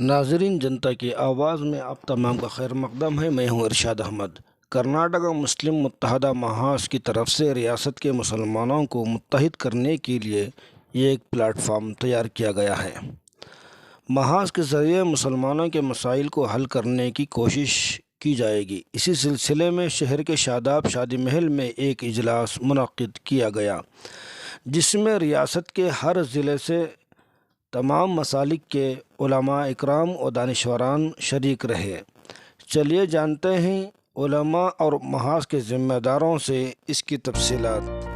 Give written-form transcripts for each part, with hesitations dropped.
ناظرین، جنتا کی آواز میں آپ تمام کا خیر مقدم ہے۔ میں ہوں ارشاد احمد۔ کرناٹک مسلم متحدہ محاذ کی طرف سے ریاست کے مسلمانوں کو متحد کرنے کے لیے یہ ایک پلیٹ فارم تیار کیا گیا ہے۔ محاذ کے ذریعے مسلمانوں کے مسائل کو حل کرنے کی کوشش کی جائے گی۔ اسی سلسلے میں شہر کے شاداب شادی محل میں ایک اجلاس منعقد کیا گیا، جس میں ریاست کے ہر ضلع سے تمام مسالک کے علماء اکرام و دانشوران شریک رہے۔ چلیے جانتے ہیں علماء اور محاذ کے ذمہ داروں سے اس کی تفصیلات۔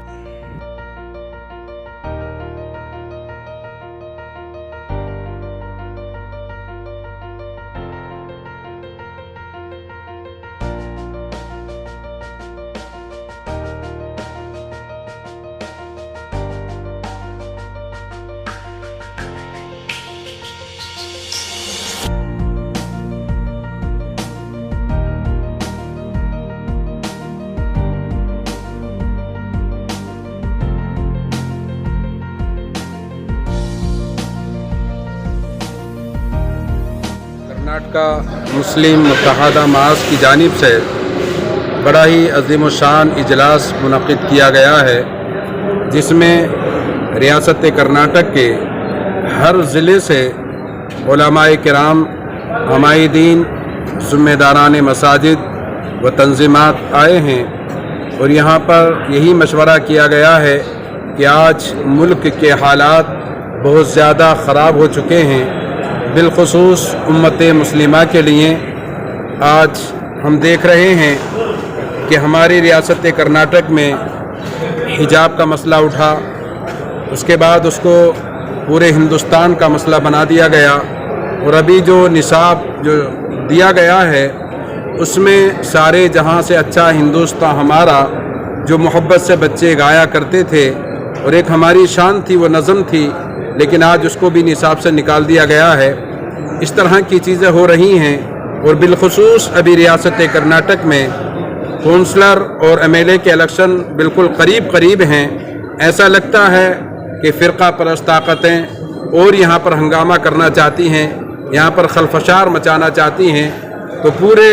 کرناٹک مسلم متحدہ محاذ کی جانب سے بڑا ہی عظیم الشان اجلاس منعقد کیا گیا ہے، جس میں ریاست کرناٹک کے ہر ضلع سے علماء کرام، عمائدین، ذمہ داران مساجد و تنظیمات آئے ہیں، اور یہاں پر یہی مشورہ کیا گیا ہے کہ آج ملک کے حالات بہت زیادہ خراب ہو چکے ہیں، بالخصوص امت مسلمہ کے لیے۔ آج ہم دیکھ رہے ہیں کہ ہماری ریاست کرناٹک میں حجاب کا مسئلہ اٹھا، اس کے بعد اس کو پورے ہندوستان کا مسئلہ بنا دیا گیا، اور ابھی جو نصاب جو دیا گیا ہے اس میں سارے جہاں سے اچھا ہندوستان ہمارا، جو محبت سے بچے گایا کرتے تھے اور ایک ہماری شان تھی، وہ نظم تھی، لیکن آج اس کو بھی نصاب سے نکال دیا گیا ہے۔ اس طرح کی چیزیں ہو رہی ہیں، اور بالخصوص ابھی ریاست کرناٹک میں کونسلر اور ایم ایل اے کے الیکشن بالکل قریب ہیں۔ ایسا لگتا ہے کہ فرقہ پرست طاقتیں اور یہاں پر ہنگامہ کرنا چاہتی ہیں، یہاں پر خلفشار مچانا چاہتی ہیں، تو پورے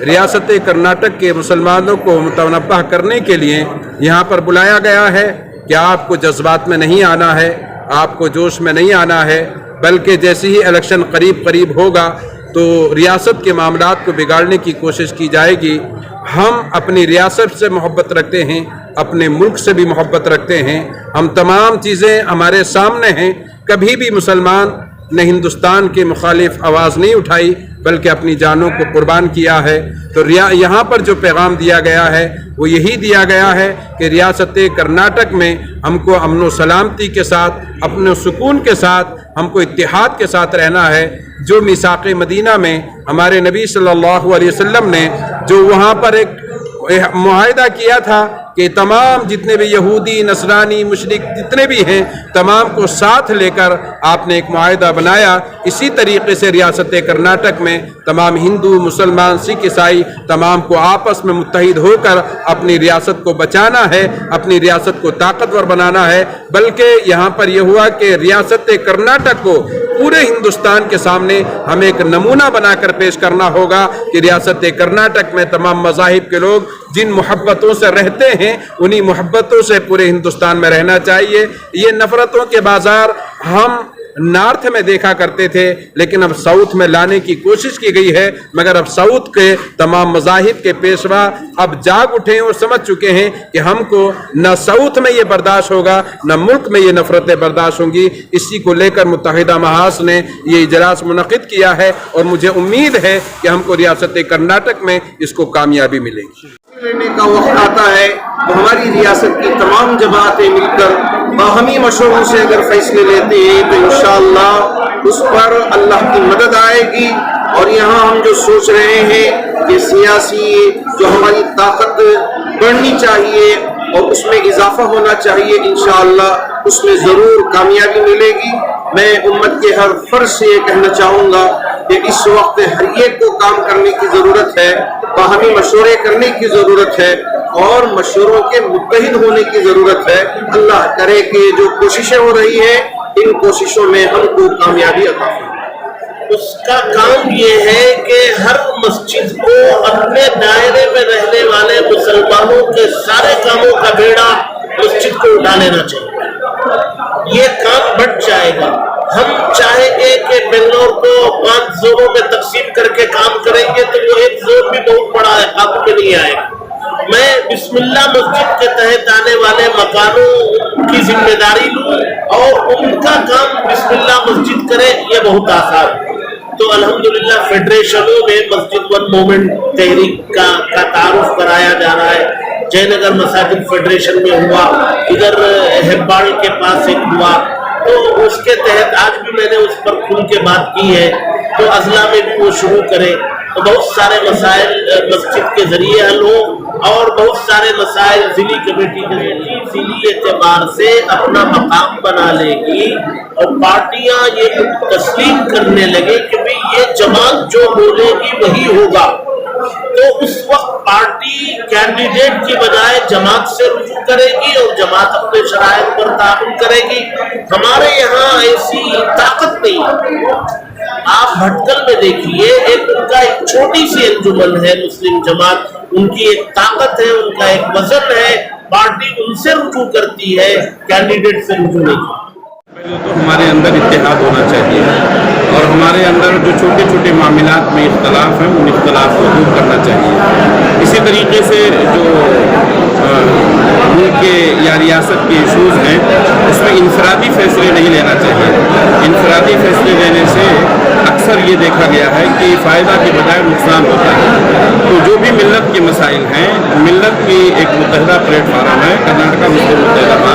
ریاست کرناٹک کے مسلمانوں کو متنبہ کرنے کے لیے یہاں پر بلایا گیا ہے کہ آپ کو جذبات میں نہیں آنا ہے، آپ کو جوش میں نہیں آنا ہے، بلکہ جیسے ہی الیکشن قریب ہوگا تو ریاست کے معاملات کو بگاڑنے کی کوشش کی جائے گی۔ ہم اپنی ریاست سے محبت رکھتے ہیں، اپنے ملک سے بھی محبت رکھتے ہیں، ہم تمام چیزیں ہمارے سامنے ہیں۔ کبھی بھی مسلمان نے ہندوستان کے مخالف آواز نہیں اٹھائی، بلکہ اپنی جانوں کو قربان کیا ہے۔ تو یہاں پر جو پیغام دیا گیا ہے وہ یہی دیا گیا ہے کہ ریاست کرناٹک میں ہم کو امن و سلامتی کے ساتھ، اپنے سکون کے ساتھ، ہم کو اتحاد کے ساتھ رہنا ہے۔ جو میثاق مدینہ میں ہمارے نبی صلی اللہ علیہ وسلم نے جو وہاں پر ایک معاہدہ کیا تھا کہ تمام جتنے بھی یہودی، نصرانی، مشرک جتنے بھی ہیں، تمام کو ساتھ لے کر آپ نے ایک معاہدہ بنایا۔ اسی طریقے سے ریاست کرناٹک میں تمام ہندو، مسلمان، سکھ، عیسائی تمام کو آپس میں متحد ہو کر اپنی ریاست کو بچانا ہے، اپنی ریاست کو طاقتور بنانا ہے۔ بلکہ یہاں پر یہ ہوا کہ ریاست کرناٹک کو پورے ہندوستان کے سامنے ہمیں ایک نمونہ بنا کر پیش کرنا ہوگا کہ ریاست کرناٹک میں تمام مذاہب کے لوگ جن محبتوں سے رہتے ہیں، انہی محبتوں سے پورے ہندوستان میں رہنا چاہیے۔ یہ نفرتوں کے بازار ہم نارتھ میں دیکھا کرتے تھے، لیکن اب ساؤتھ میں لانے کی کوشش کی گئی ہے، مگر اب ساؤتھ کے تمام مذاہب کے پیشوا اب جاگ اٹھے اور سمجھ چکے ہیں کہ ہم کو نہ ساؤتھ میں یہ برداشت ہوگا، نہ ملک میں یہ نفرتیں برداشت ہوں گی۔ اسی کو لے کر متحدہ محاذ نے یہ اجلاس منعقد کیا ہے، اور مجھے امید ہے کہ ہم کو ریاست کرناٹک میں اس کو کامیابی ملے گی۔ لینے کا وقت آتا ہے تو ہماری ریاست کی تمام جماعتیں مل کر باہمی مشوروں سے اگر فیصلے لیتے ہیں تو انشاءاللہ اس پر اللہ کی مدد آئے گی۔ اور یہاں ہم جو سوچ رہے ہیں کہ سیاسی جو ہماری طاقت بڑھنی چاہیے اور اس میں اضافہ ہونا چاہیے، انشاءاللہ اس میں ضرور کامیابی ملے گی۔ میں امت کے ہر فرد سے یہ کہنا چاہوں گا کہ اس وقت ہر ایک کو کام کرنے کی ضرورت ہے، باہمی مشورے کرنے کی ضرورت ہے، اور مشوروں کے متحد ہونے کی ضرورت ہے۔ اللہ کرے کہ جو کوششیں ہو رہی ہیں ان کوششوں میں ہم کو کامیابی عطا فرمائے۔ اس کا کام یہ ہے کہ ہر مسجد کو اپنے دائرے میں رہنے والے مسلمانوں کے سارے کاموں کا بیڑا مسجد کو اٹھا لینا چاہیے. یہ کام بڑھ جائے گا. ہم چاہیں گے کہ بنگلور کو 5 زونوں میں تقسیم کر کے کام کریں گے تو وہ ایک زون بھی بہت بڑا ہے, قابو میں نہیں آئے گا. میں بسم اللہ مسجد کے تحت آنے والے مکانوں کی ذمہ داری لوں اور ان کا کام بسم اللہ مسجد کرے, یہ بہت آسان ہے. تو الحمدللہ فیڈریشنوں میں مسجد ون مومنٹ تحریک کا تعارف کرایا جا رہا ہے. جے نگر مساجد فیڈریشن میں ہوا, ادھر ہباڑ کے پاس ایک ہوا, تو اس کے تحت آج بھی میں نے اس پر کھل کے بات کی ہے. تو اضلاع میں بھی وہ شروع کرے تو بہت سارے مسائل مسجد کے ذریعے حل ہوں اور بہت سارے مسائل ضلعی کمیٹی کے ذریعے ضلعی اعتبار سے اپنا مقام بنا لے گی اور پارٹیاں یہ تسلیم کرنے لگے کہ یہ جماعت جو بولے گی وہی ہوگا. تو اس وقت پارٹی کینڈیڈیٹ کی بجائے جماعت سے رجوع کرے گی اور جماعت اپنے شرائط پر تعاون کرے گی. ہمارے یہاں ایسی طاقت نہیں. آپ بھٹکل میں دیکھیے, ایک ان کا ایک چھوٹی سی انجمن ہے مسلم جماعت, ان کی ایک طاقت ہے, ان کا ایک وزن ہے. پارٹی ان سے رجوع کرتی ہے, کینڈیڈیٹ سے رجوع نہیں کرتی. تو ہمارے اندر اتحاد ہونا چاہیے اور ہمارے اندر جو چھوٹے چھوٹے معاملات میں اختلاف ہیں ان اختلاف کو دور کرنا چاہیے. اسی طریقے سے جو ملک کے یا ریاست کے ایشوز ہیں اس میں انفرادی فیصلے نہیں لینا چاہیے. انفرادی فیصلے لینے سے اکثر یہ دیکھا گیا ہے کہ فائدہ کے بجائے نقصان ہوتا ہے. تو جو بھی ملت کے مسائل ہیں, ملت کی ایک متحدہ پلیٹ فارم ہے کرناٹکا مسلم متحدہ,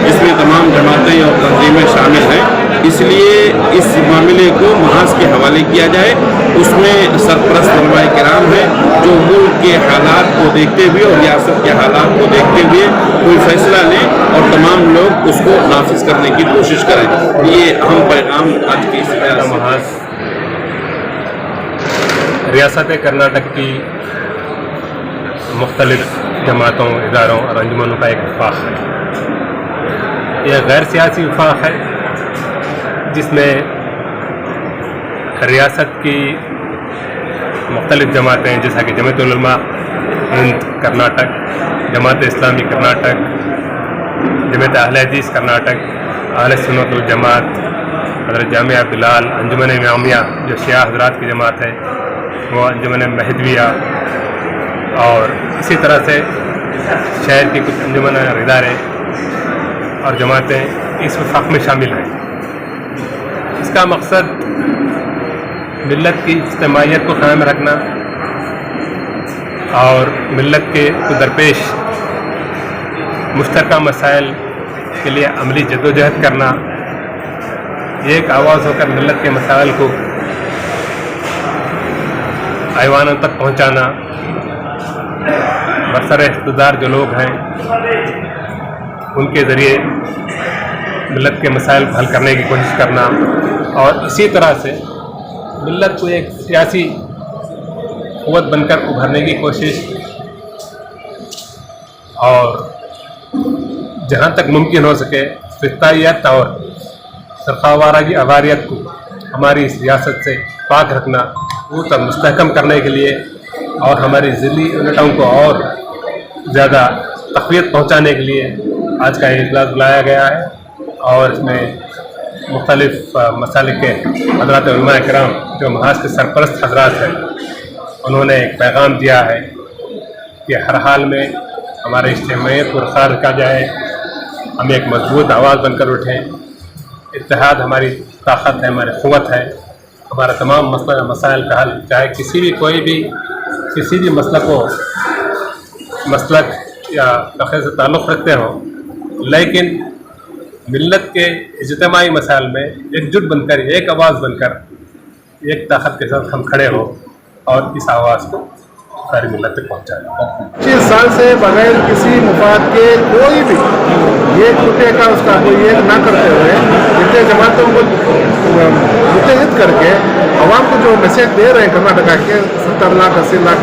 جس میں تمام جماعتیں اور تنظیمیں شامل ہیں. اس لیے اس معاملے کو محاذ کے حوالے کیا جائے. اس میں سرپرست علماء کرام ہیں جو ملک کے حالات کو دیکھتے ہوئے اور ریاست کے حالات کو دیکھتے ہوئے کوئی فیصلہ لیں اور تمام لوگ اس کو نافذ کرنے کی کوشش کریں. یہ اہم پیغام آج کی اس محاذ ریاست کرناٹک کی مختلف جماعتوں, اداروں اور انجمنوں کا ایک وفاق ہے. یہ غیر سیاسی وفاق ہے جس میں ریاست کی مختلف جماعتیں جیسا کہ جمعیت العلماء ہند کرناٹک, جماعت اسلامی کرناٹک, جمعیت اہل حدیث کرناٹک, اہل سنت والجماعت, حضرت جامعہ بلال, انجمن امامیہ جو شیعہ حضرات کی جماعت ہے, وہ انجمن مہدویہ, اور اسی طرح سے شہر کی کچھ انجمن اور ادارے اور جماعتیں اس وفاق میں شامل ہیں. اس کا مقصد ملت کی اجتماعیت کو قائم رکھنا اور ملت کے درپیش مشترکہ مسائل کے لیے عملی جدوجہد کرنا, ایک آواز ہو کر ملت کے مسائل کو ایوانوں تک پہنچانا, برسر اقتدار جو لوگ ہیں ان کے ذریعے ملت کے مسائل حل کرنے کی کوشش کرنا, اور اسی طرح سے ملت کو ایک سیاسی قوت بن کر ابھرنے کی کوشش, اور جہاں تک ممکن ہو سکے فتائیت اور فرقہ واریت کو ہماری اس ریاست سے پاک رکھنا, وہ تب مستحکم کرنے کے لیے اور ہماری ضلعی یونٹوں کو اور زیادہ تقویت پہنچانے کے لیے آج کا یہ اجلاس بلایا گیا ہے. اور اس میں مختلف مسالک کے حضرات علماء کرام جو محاذ کے سرپرست حضرات ہیں, انہوں نے ایک پیغام دیا ہے کہ ہر حال میں ہمارے اجتماعیت کو رخا رکھا جائے, ہم ایک مضبوط آواز بن کر اٹھیں. اتحاد ہماری طاقت ہے, ہماری قوت ہے. ہمارا تمام مسائل کا حل, چاہے کوئی بھی کسی بھی مسلک یا عقیدے سے تعلق رکھتے ہوں, لیکن ملت کے اجتماعی مسائل میں ایک جٹ بن کر, ایک آواز بن کر, ایک طاقت کے ساتھ ہم کھڑے ہوں اور اس آواز کو ساری ملت تک پہنچائیں. 25 سال سے بغیر کسی مفاد کے کوئی بھی یہ ٹوٹے کا اس کا کوئی ایک نہ کرتے ہوئے جتنے جماعتوں کو متحد کر کے عوام کو جو میسج دے رہے ہیں کرناٹکا کے 70 لاکھ 80 لاکھ